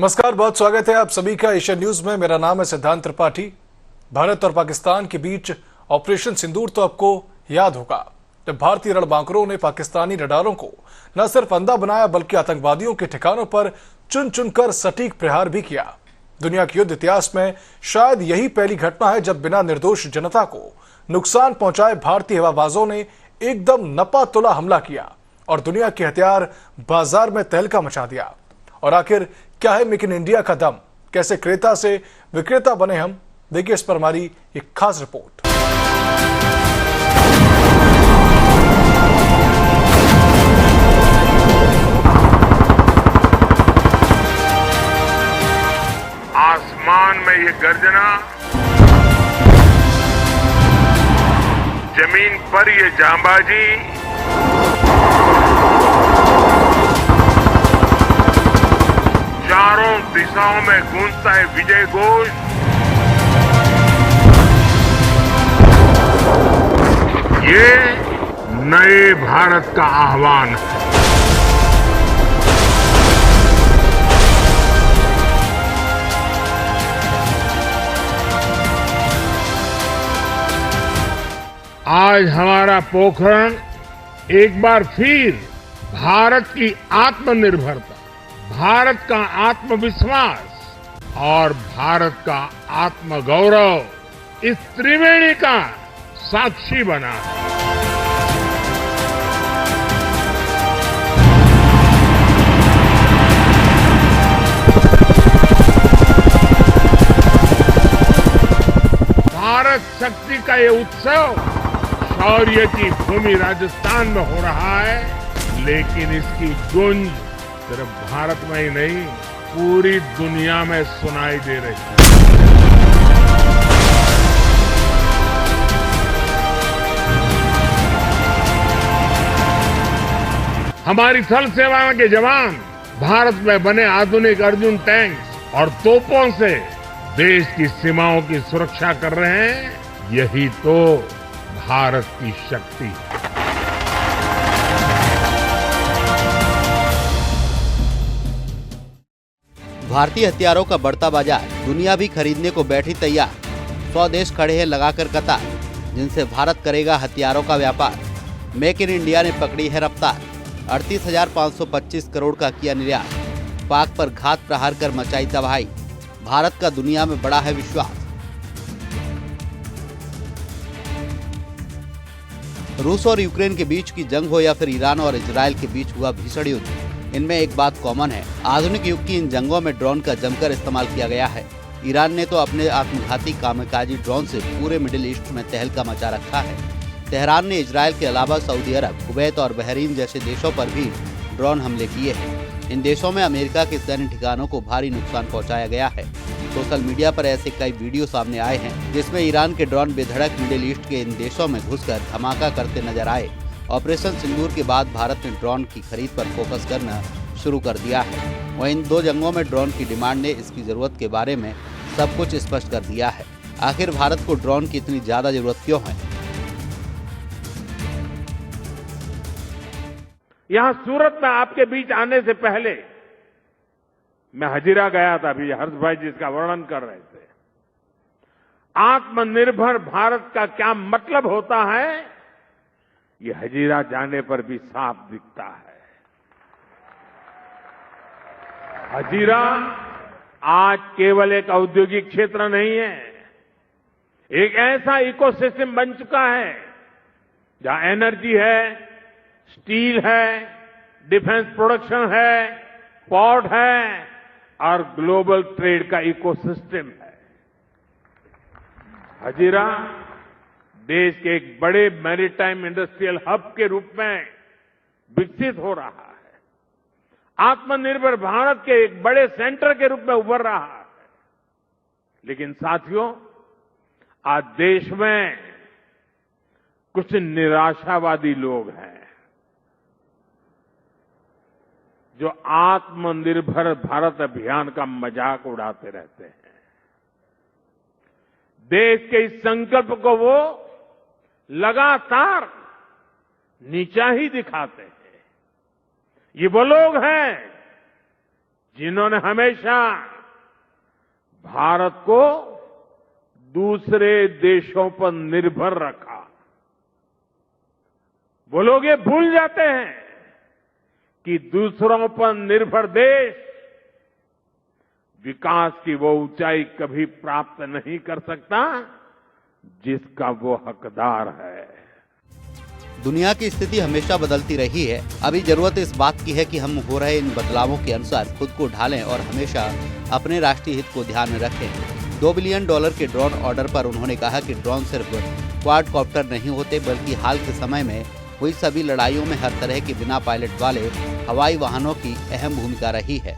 नमस्कार, बहुत स्वागत है आप सभी का एशियन न्यूज में। मेरा नाम है सिद्धांत त्रिपाठी। भारत और पाकिस्तान के बीच ऑपरेशन सिंदूर तो आपको याद होगा, जब भारतीय रणबांकुरों ने पाकिस्तानी रडारों को न सिर्फ अंधा बनाया बल्कि आतंकवादियों के ठिकानों पर चुन चुनकर सटीक प्रहार भी किया। दुनिया के युद्ध इतिहास में शायद यही पहली घटना है जब बिना निर्दोष जनता को नुकसान पहुंचाए भारतीय हवाबाजों ने एकदम नपा तुला हमला किया और दुनिया के हथियार बाजार में तहलका मचा दिया। और आखिर क्या है मेक इन इंडिया का दम, कैसे क्रेता से विक्रेता बने हम, देखिए इस पर हमारी एक खास रिपोर्ट। आसमान में ये गर्जना, जमीन पर ये जांबाजी, चारों दिशाओं में गूंजता है विजय घोष। ये नए भारत का आह्वान है। आज हमारा पोखरण एक बार फिर भारत की आत्मनिर्भरता, भारत का आत्मविश्वास और भारत का आत्मगौरव, इस त्रिवेणी का साक्षी बना है। भारत शक्ति का ये उत्सव शौर्य की भूमि राजस्थान में हो रहा है, लेकिन इसकी गूंज सिर्फ भारत में ही नहीं, पूरी दुनिया में सुनाई दे रही है। हमारी थल सेना के जवान भारत में बने आधुनिक अर्जुन टैंक्स और तोपों से देश की सीमाओं की सुरक्षा कर रहे हैं। यही तो भारत की शक्ति है। भारतीय हथियारों का बढ़ता बाजार, दुनिया भी खरीदने को बैठी तैयार। 100 देश खड़े हैं लगाकर कतार, जिनसे भारत करेगा हथियारों का व्यापार। मेक इन इंडिया ने पकड़ी है रफ्तार, 38,525 करोड़ का किया निर्यात। पाक पर घात प्रहार कर मचाई तबाही, भारत का दुनिया में बड़ा है विश्वास। रूस और यूक्रेन के बीच की जंग हो या फिर ईरान और इजराइल के बीच हुआ भीषण युद्ध, इनमें एक बात कॉमन है, आधुनिक युग की इन जंगों में ड्रोन का जमकर इस्तेमाल किया गया है। ईरान ने तो अपने आत्मघाती कामकाजी ड्रोन से पूरे मिडिल ईस्ट में तहलका मचा रखा है। तेहरान ने इजराइल के अलावा सऊदी अरब, कुवैत और बहरीन जैसे देशों पर भी ड्रोन हमले किए हैं। इन देशों में अमेरिका के सैन्य ठिकानों को भारी नुकसान पहुंचाया गया है। सोशल मीडिया पर ऐसे कई वीडियो सामने आए हैं जिसमें ईरान के ड्रोन बेधड़क मिडिल ईस्ट के इन देशों में घुसकर धमाका करते नजर आए। ऑपरेशन सिंदूर के बाद भारत ने ड्रोन की खरीद पर फोकस करना शुरू कर दिया है। वहीं इन दो जंगों में ड्रोन की डिमांड ने इसकी जरूरत के बारे में सब कुछ स्पष्ट कर दिया है। आखिर भारत को ड्रोन की इतनी ज्यादा जरूरत क्यों है? यहां सूरत में आपके बीच आने से पहले मैं हजीरा गया था। अभी हर्ष भाई जिसका वर्णन कर रहे थे, आत्मनिर्भर भारत का क्या मतलब होता है, ये हजीरा जाने पर भी साफ दिखता है। हजीरा आज केवल एक औद्योगिक क्षेत्र नहीं है, एक ऐसा इकोसिस्टम बन चुका है जहां एनर्जी है, स्टील है, डिफेंस प्रोडक्शन है, पोर्ट है और ग्लोबल ट्रेड का इकोसिस्टम है। हजीरा देश के एक बड़े मैरीटाइम इंडस्ट्रियल हब के रूप में विकसित हो रहा है, आत्मनिर्भर भारत के एक बड़े सेंटर के रूप में उभर रहा है। लेकिन साथियों, आज देश में कुछ निराशावादी लोग हैं जो आत्मनिर्भर भारत अभियान का मजाक उड़ाते रहते हैं। देश के इस संकल्प को वो लगातार नीचा ही दिखाते हैं। ये वो लोग हैं जिन्होंने हमेशा भारत को दूसरे देशों पर निर्भर रखा, वो लोग ये भूल जाते हैं कि दूसरों पर निर्भर देश विकास की वो ऊंचाई कभी प्राप्त नहीं कर सकता जिसका वो हकदार है। दुनिया की स्थिति हमेशा बदलती रही है। अभी जरूरत इस बात की है कि हम हो रहे इन बदलावों के अनुसार खुद को ढालें और हमेशा अपने राष्ट्रीय हित को ध्यान में रखें। $2 बिलियन के ड्रोन ऑर्डर पर उन्होंने कहा कि ड्रोन सिर्फ क्वाडकॉप्टर नहीं होते, बल्कि हाल के समय में हुई सभी लड़ाइयों में हर तरह के बिना पायलट वाले हवाई वाहनों की अहम भूमिका रही है।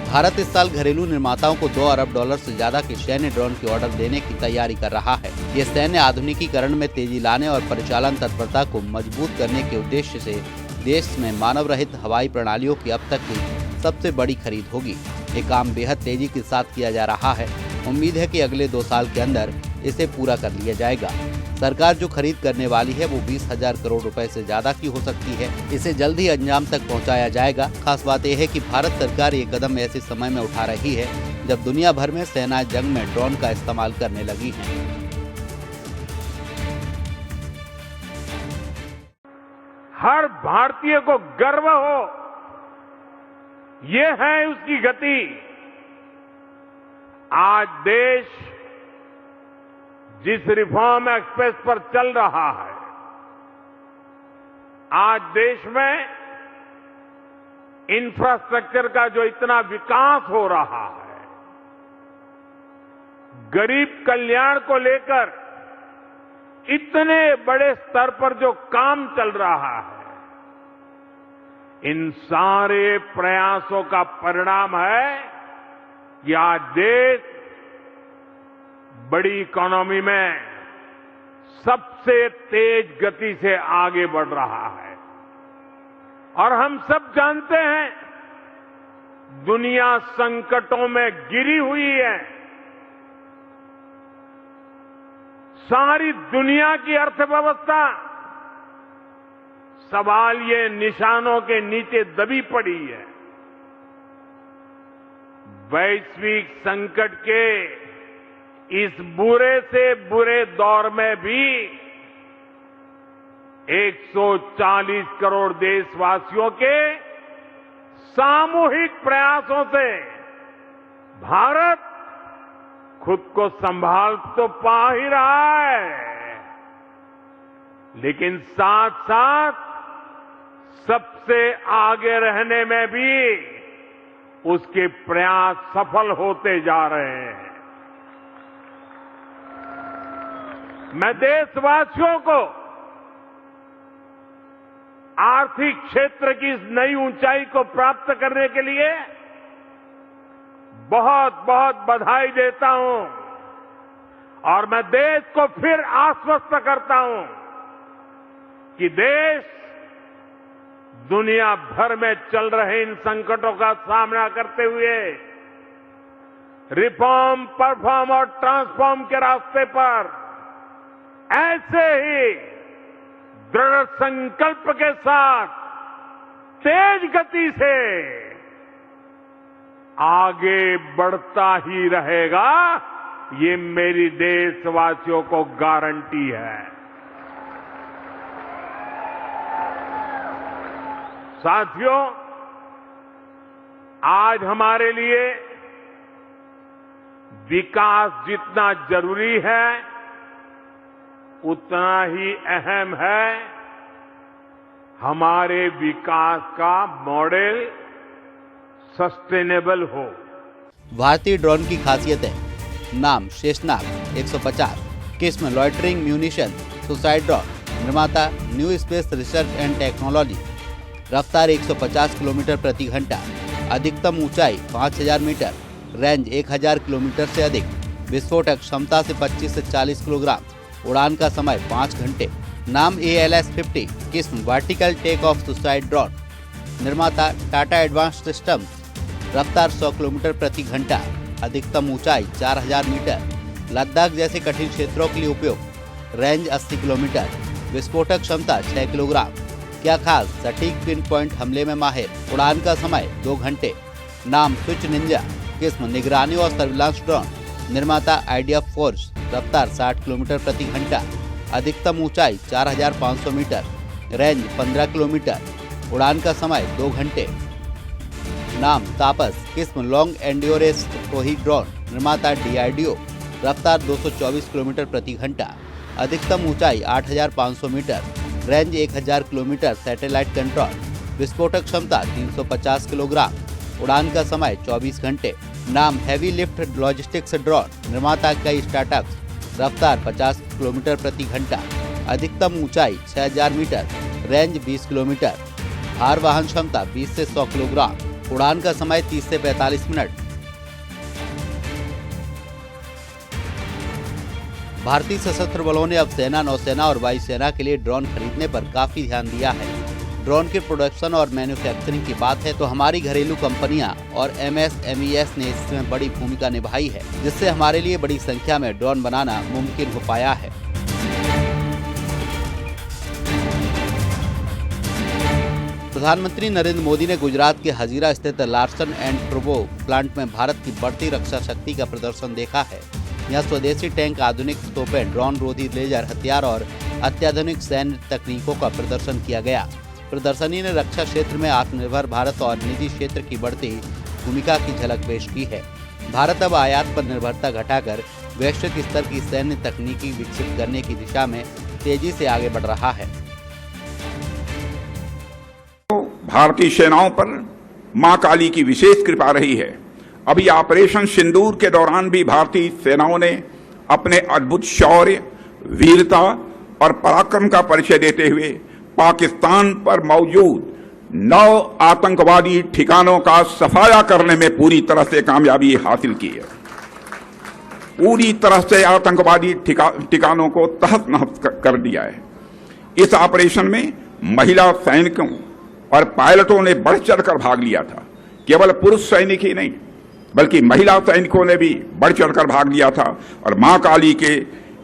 भारत इस साल घरेलू निर्माताओं को $2 अरब से ज्यादा के सैन्य ड्रोन के ऑर्डर देने की तैयारी कर रहा है। ये सैन्य आधुनिकीकरण में तेजी लाने और परिचालन तत्परता को मजबूत करने के उद्देश्य से देश में मानव रहित हवाई प्रणालियों की अब तक की सबसे बड़ी खरीद होगी। ये काम बेहद तेजी के साथ किया जा रहा है। उम्मीद है कि अगले 2 साल के अंदर इसे पूरा कर लिया जाएगा। सरकार जो खरीद करने वाली है वो 20,000 करोड़ रुपए से ज्यादा की हो सकती है। इसे जल्द ही अंजाम तक पहुंचाया जाएगा। खास बात यह है कि भारत सरकार ये कदम ऐसे समय में उठा रही है जब दुनिया भर में सेनाएं जंग में ड्रोन का इस्तेमाल करने लगी हैं। हर भारतीय को गर्व हो, ये है उसकी गति। आज देश जिस रिफॉर्म एक्सप्रेस पर चल रहा है, आज देश में इंफ्रास्ट्रक्चर का जो इतना विकास हो रहा है, गरीब कल्याण को लेकर इतने बड़े स्तर पर जो काम चल रहा है, इन सारे प्रयासों का परिणाम है कि आज देश बड़ी इकोनॉमी में सबसे तेज गति से आगे बढ़ रहा है। और हम सब जानते हैं दुनिया संकटों में घिरी हुई है। सारी दुनिया की अर्थव्यवस्था सवाल ये निशानों के नीचे दबी पड़ी है। वैश्विक संकट के इस बुरे से बुरे दौर में भी 140 करोड़ देशवासियों के सामूहिक प्रयासों से भारत खुद को संभाल तो पा ही रहा है, लेकिन साथ साथ सबसे आगे रहने में भी उसके प्रयास सफल होते जा रहे हैं। मैं देशवासियों को आर्थिक क्षेत्र की इस नई ऊंचाई को प्राप्त करने के लिए बहुत बहुत बधाई देता हूं और मैं देश को फिर आश्वस्त करता हूं कि देश दुनिया भर में चल रहे इन संकटों का सामना करते हुए रिफॉर्म, परफॉर्म और ट्रांसफॉर्म के रास्ते पर ऐसे ही दृढ़ संकल्प के साथ तेज गति से आगे बढ़ता ही रहेगा, ये मेरी देशवासियों को गारंटी है। साथियों, आज हमारे लिए विकास जितना जरूरी है उतना ही अहम है हमारे विकास का मॉडल सस्टेनेबल हो। भारतीय ड्रोन की खासियत है नाम शेषनाग 150, किस्म लॉइटरिंग म्यूनिशन, सुसाइड ड्रोन, निर्माता new space research and technology, रफ्तार 150 किलोमीटर प्रति घंटा, अधिकतम ऊंचाई 5000 मीटर, रेंज 1000 किलोमीटर से अधिक, विस्फोटक क्षमता से 25 से 40 किलोग्राम, उड़ान का समय 5 घंटे, नाम ALS-50, किस्म vertical take off suicide drone, निर्माता टाटा एडवांस सिस्टम, रफ्तार 100 किलोमीटर प्रति घंटा, अधिकतम ऊंचाई 4000 मीटर, लद्दाख जैसे कठिन क्षेत्रों के लिए उपयोग, रेंज 80 किलोमीटर, विस्फोटक क्षमता 6 किलोग्राम, क्या खास, सटीक पिन पॉइंट हमले में माहिर, उड़ान का समय 2 घंटे। नाम स्विच निंजा, किस्म निगरानी और सर्विलांस ड्रोन, निर्माता आइडिया फोर्स, रफ्तार 60 किलोमीटर प्रति घंटा, अधिकतम ऊंचाई 4500 मीटर, रेंज 15 किलोमीटर, उड़ान का समय 2 घंटे। नाम तापस, किस्म लॉन्ग एंड्योरेंस टोही ड्रोन, निर्माता DRDO, रफ्तार 224 किलोमीटर प्रति घंटा, अधिकतम ऊंचाई 8500 मीटर, रेंज 1000 किलोमीटर, सैटेलाइट कंट्रोल, विस्फोटक क्षमता 350 किलोग्राम, उड़ान का समय 24 घंटे। नाम हैवी लिफ्ट लॉजिस्टिक्स ड्रोन, निर्माता कई स्टार्टअप्स, रफ्तार 50 किलोमीटर प्रति घंटा, अधिकतम ऊंचाई 6000 मीटर, रेंज 20 किलोमीटर, भार वहन क्षमता 20 से 100 किलोग्राम, उड़ान का समय 30 से 45 मिनट। भारतीय सशस्त्र बलों ने अब सेना, नौसेना और वायुसेना के लिए ड्रोन खरीदने पर काफी ध्यान दिया है। ड्रोन के प्रोडक्शन और मैन्युफैक्चरिंग की बात है तो हमारी घरेलू कंपनियां और MSMES ने इसमें बड़ी भूमिका निभाई है, जिससे हमारे लिए बड़ी संख्या में ड्रोन बनाना मुमकिन हो पाया है। प्रधानमंत्री नरेंद्र मोदी ने गुजरात के हजीरा स्थित लार्सन एंड टुब्रो प्लांट में भारत की बढ़ती रक्षा शक्ति का प्रदर्शन देखा है। यहाँ स्वदेशी टैंक, आधुनिक तोपें, ड्रोन रोधी लेजर हथियार और अत्याधुनिक सैन्य तकनीकों का प्रदर्शन किया गया। प्रदर्शनी ने रक्षा क्षेत्र में आत्मनिर्भर भारत और निजी क्षेत्र की बढ़ती भूमिका की झलक पेश की है। भारत अब आयात पर निर्भरता घटाकर वैश्विक स्तर की सैन्य तकनीकी विकसित करने की दिशा में तेजी से आगे बढ़ रहा है। भारतीय सेनाओं पर मां काली की विशेष कृपा रही है। अभी ऑपरेशन सिंदूर के दौरान भी भारतीय सेनाओं ने अपने अद्भुत शौर्य, वीरता और पराक्रम का परिचय देते हुए पाकिस्तान पर मौजूद 9 आतंकवादी ठिकानों का सफाया करने में पूरी तरह से कामयाबी हासिल की है। पूरी तरह से आतंकवादी ठिकानों को तहस नहस कर दिया है। इस ऑपरेशन में महिला सैनिकों और पायलटों ने बढ़ चढ़कर भाग लिया था। केवल पुरुष सैनिक ही नहीं बल्कि महिला सैनिकों ने भी बढ़ चढ़कर भाग लिया था और मां काली के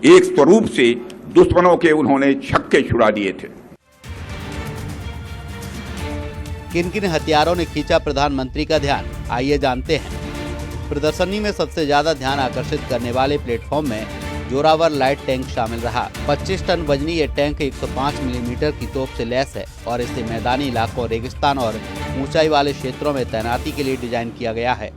एक स्वरूप से दुश्मनों के उन्होंने छक्के छुड़ा दिए थे। किन किन हथियारों ने खींचा प्रधानमंत्री का ध्यान, आइए जानते हैं। प्रदर्शनी में सबसे ज्यादा ध्यान आकर्षित करने वाले प्लेटफॉर्म में जोरावर लाइट टैंक शामिल रहा। 25 टन वजनी ये टैंक 105 मिलीमीटर की तोप से लैस है और इसे मैदानी इलाकों, रेगिस्तान और ऊंचाई वाले क्षेत्रों में तैनाती के लिए डिजाइन किया गया है।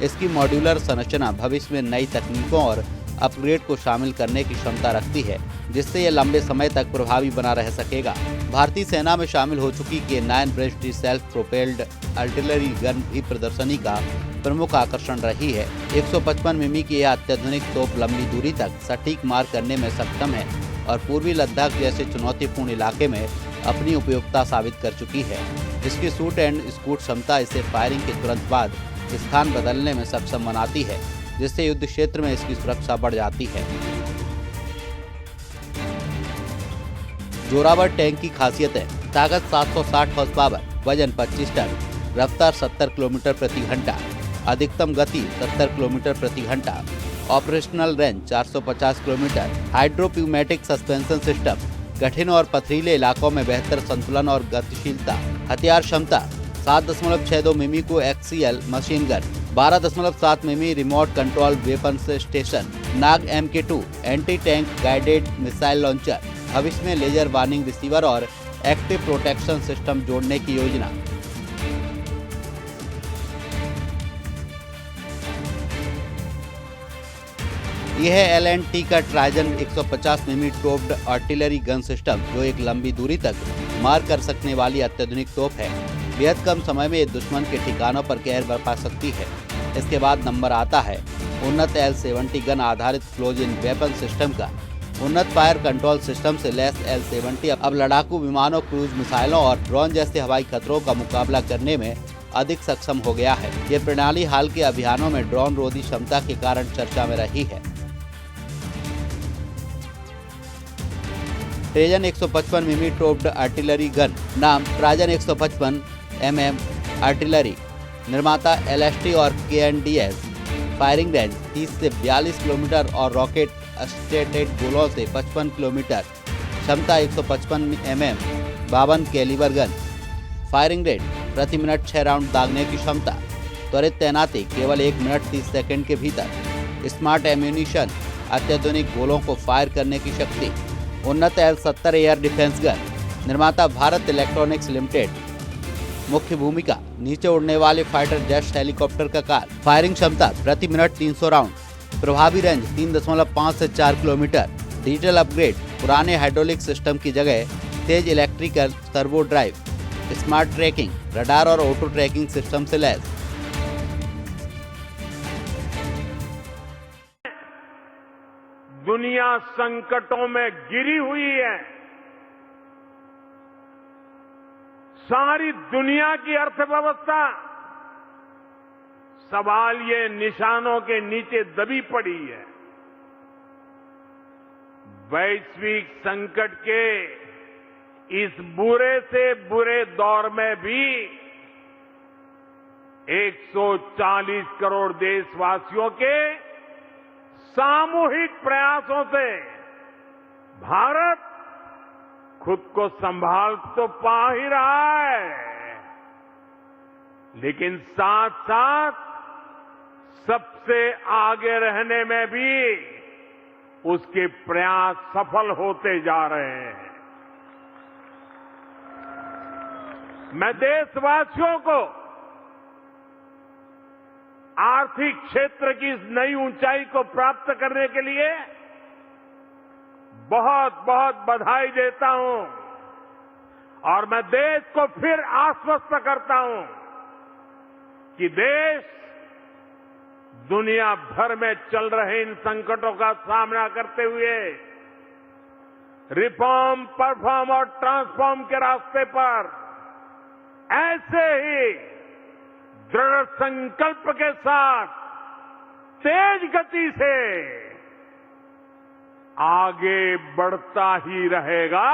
इसकी मॉड्यूलर संरचना भविष्य में नई तकनीकों और अपग्रेड को शामिल करने की क्षमता रखती है, जिससे यह लंबे समय तक प्रभावी बना रह सकेगा। भारतीय सेना में शामिल हो चुकी K9 breast self propelled artillery gun भी प्रदर्शनी का प्रमुख आकर्षण रही है। 155 मिमी की यह अत्याधुनिक तोप लंबी दूरी तक सटीक मार करने में सक्षम है और पूर्वी लद्दाख जैसे चुनौतीपूर्ण इलाके में अपनी उपयोगिता साबित कर चुकी है। इसकी शूट एंड स्कूट क्षमता इसे फायरिंग के तुरंत बाद स्थान बदलने में सक्षम बनाती है, जिससे युद्ध क्षेत्र में इसकी सुरक्षा बढ़ जाती है। जोरावर टैंक की खासियतें: ताकत 760 हॉर्स पावर, वजन 25 टन, रफ्तार 70 किलोमीटर प्रति घंटा, अधिकतम गति 70 किलोमीटर प्रति घंटा, operational range 450 kilometre, hydropneumatic suspension system, कठिन और पथरीले इलाकों में बेहतर संतुलन और गतिशीलता, हथियार क्षमता 7.62 मिमी को एक्सीएल मशीन गन, 12.7 मिमी रिमोट कंट्रोल वेपन स्टेशन, नाग MK2 anti tank guided missile launcher, भविष्य में लेजर वार्निंग रिसीवर और एक्टिव प्रोटेक्शन सिस्टम जोड़ने की योजना। यह है L&T का ट्राइजन 150 मिमी टोप्ड आर्टिलरी गन सिस्टम, जो एक लंबी दूरी तक मार कर सकने वाली अत्याधुनिक तोप है। बेहद कम समय में ये दुश्मन के ठिकानों पर कहर बरपा सकती है। इसके बाद नंबर आता है उन्नत L70 गन आधारित क्लोज इन वेपन सिस्टम का। उन्नत फायर कंट्रोल सिस्टम से लैस L70 अब लड़ाकू विमानों, क्रूज मिसाइलों और ड्रोन जैसे हवाई खतरों का मुकाबला करने में अधिक सक्षम हो गया है। ये प्रणाली हाल के अभियानों में ड्रोन रोधी क्षमता के कारण चर्चा में रही है। ट्राइजन 155 मिमी टोप्ड आर्टिलरी गन, नाम ट्राइजन 155 mm आर्टिलरी, निर्माता LST और KNDS, फायरिंग रेंज 30 से 42 किलोमीटर और रॉकेट स्टेटेड गोलों से 55 किलोमीटर, क्षमता 155 mm, 52 calibre gun, firing rate प्रति मिनट 6 राउंड दागने की क्षमता, त्वरित तैनाती केवल 1 मिनट 30 सेकंड के भीतर, स्मार्ट एम्यूनिशन, अत्याधुनिक गोलों को फायर करने की शक्ति, उन्नत L-70 एयर डिफेंस गन, निर्माता भारत इलेक्ट्रॉनिक्स लिमिटेड, मुख्य भूमिका नीचे उड़ने वाले फाइटर जेट हेलीकॉप्टर का कार, फायरिंग क्षमता प्रति मिनट 300 राउंड, प्रभावी रेंज 3.5 से 4 किलोमीटर, डिजिटल अपग्रेड, पुराने हाइड्रोलिक सिस्टम की जगह तेज electrical servo drive, smart tracking, radar और ऑटो ट्रैकिंग सिस्टम से लैस। दुनिया संकटों में घिरी हुई है। सारी दुनिया की अर्थव्यवस्था सवाल ये निशानों के नीचे दबी पड़ी है। वैश्विक संकट के इस बुरे से बुरे दौर में भी 140 करोड़ देशवासियों के सामूहिक प्रयासों से भारत खुद को संभाल तो पा ही रहा है, लेकिन साथ साथ सबसे आगे रहने में भी उसके प्रयास सफल होते जा रहे हैं। मैं देशवासियों को आर्थिक क्षेत्र की इस नई ऊंचाई को प्राप्त करने के लिए बहुत बहुत बधाई देता हूं और मैं देश को फिर आश्वस्त करता हूं कि देश दुनिया भर में चल रहे इन संकटों का सामना करते हुए रिफॉर्म, परफॉर्म और ट्रांसफॉर्म के रास्ते पर ऐसे ही दृढ़ संकल्प के साथ तेज गति से आगे बढ़ता ही रहेगा।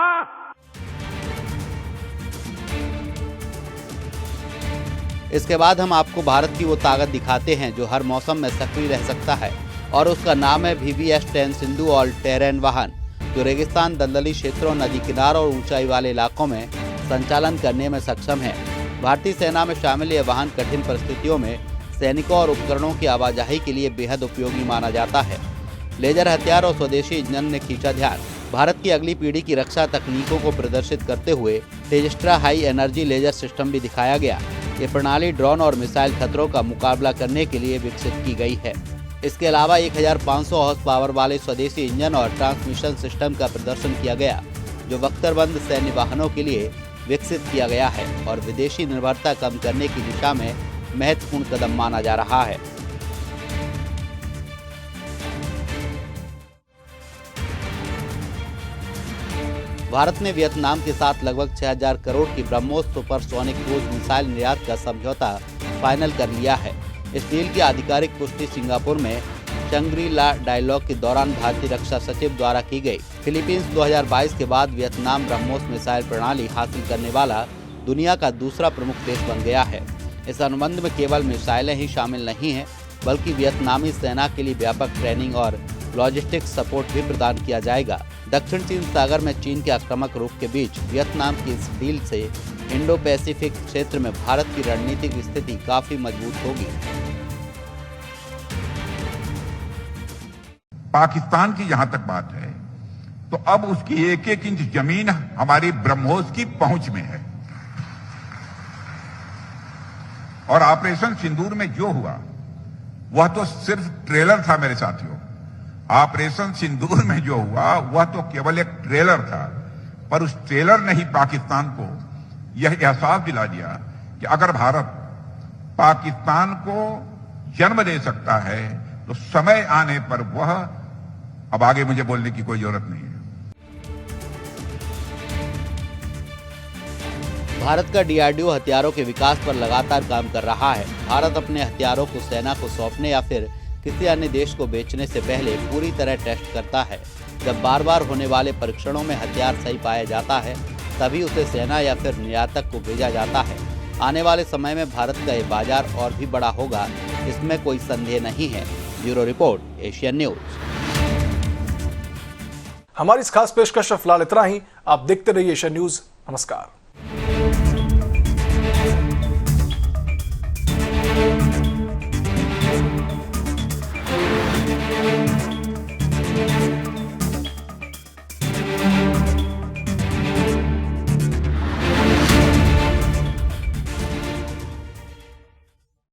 इसके बाद हम आपको भारत की वो ताकत दिखाते हैं जो हर मौसम में सक्रिय रह सकता है और उसका नाम है VVS-10 सिंधु ऑल टेरेन वाहन, जो रेगिस्तान, दलदली क्षेत्रों, नदी किनारों और ऊंचाई वाले इलाकों में संचालन करने में सक्षम है। भारतीय सेना में शामिल यह वाहन कठिन परिस्थितियों में सैनिकों और उपकरणों की आवाजाही के लिए बेहद उपयोगी माना जाता है। लेजर हथियार और स्वदेशी इंजन ने खींचा ध्यान। भारत की अगली पीढ़ी की रक्षा तकनीकों को प्रदर्शित करते हुए तेजस्ट्रा हाई एनर्जी लेजर सिस्टम भी दिखाया गया। ये प्रणाली ड्रोन और मिसाइल खतरों का मुकाबला करने के लिए विकसित की गई है। इसके अलावा 1500 हॉर्स पावर वाले स्वदेशी इंजन और ट्रांसमिशन सिस्टम का प्रदर्शन किया गया, जो बख्तरबंद सैन्य वाहनों के लिए विकसित किया गया है और विदेशी निर्भरता कम करने की दिशा में महत्वपूर्ण कदम माना जा रहा है। भारत ने वियतनाम के साथ लगभग 6000 करोड़ की ब्रह्मोस सुपरसोनिक क्रूज मिसाइल निर्यात का समझौता फाइनल कर लिया है। इस डील की आधिकारिक पुष्टि सिंगापुर में शंग्री-ला डायलॉग के दौरान भारतीय रक्षा सचिव द्वारा की गई। फिलीपींस 2022 के बाद वियतनाम ब्रह्मोस मिसाइल प्रणाली हासिल करने वाला दुनिया का दूसरा प्रमुख देश बन गया है। इस अनुबंध में केवल मिसाइलें ही शामिल नहीं हैं, बल्कि वियतनामी सेना के लिए व्यापक ट्रेनिंग और लॉजिस्टिक्स सपोर्ट भी प्रदान किया जाएगा। दक्षिण चीन सागर में चीन के आक्रामक रुख के बीच वियतनाम की इस डील से इंडो पैसिफिक क्षेत्र में भारत की रणनीतिक स्थिति काफी मजबूत होगी। पाकिस्तान की जहां तक बात है, तो अब उसकी एक एक इंच जमीन हमारी ब्रह्मोस की पहुंच में है। और ऑपरेशन सिंदूर में जो हुआ वह तो सिर्फ ट्रेलर था मेरे साथियों। ऑपरेशन सिंदूर में जो हुआ वह तो केवल एक ट्रेलर था, पर उस ट्रेलर ने ही पाकिस्तान को यह एहसास दिला दिया कि अगर भारत पाकिस्तान को जन्म दे सकता है तो समय आने पर वह, अब आगे मुझे बोलने की कोई जरूरत नहीं है। भारत का DRDO हथियारों के विकास पर लगातार काम कर रहा है। भारत अपने हथियारों को सेना को सौंपने या फिर किसी अन्य देश को बेचने से पहले पूरी तरह टेस्ट करता है। जब बार बार होने वाले परीक्षणों में हथियार सही पाया जाता है, तभी उसे सेना या फिर निर्यातक को भेजा जाता है। आने वाले समय में भारत का ये बाजार और भी बड़ा होगा, इसमें कोई संदेह नहीं है। Bureau report, Asian news. हमारी इस खास पेशकश फिलहाल इतना ही। आप देखते रहिए एशियन न्यूज। नमस्कार।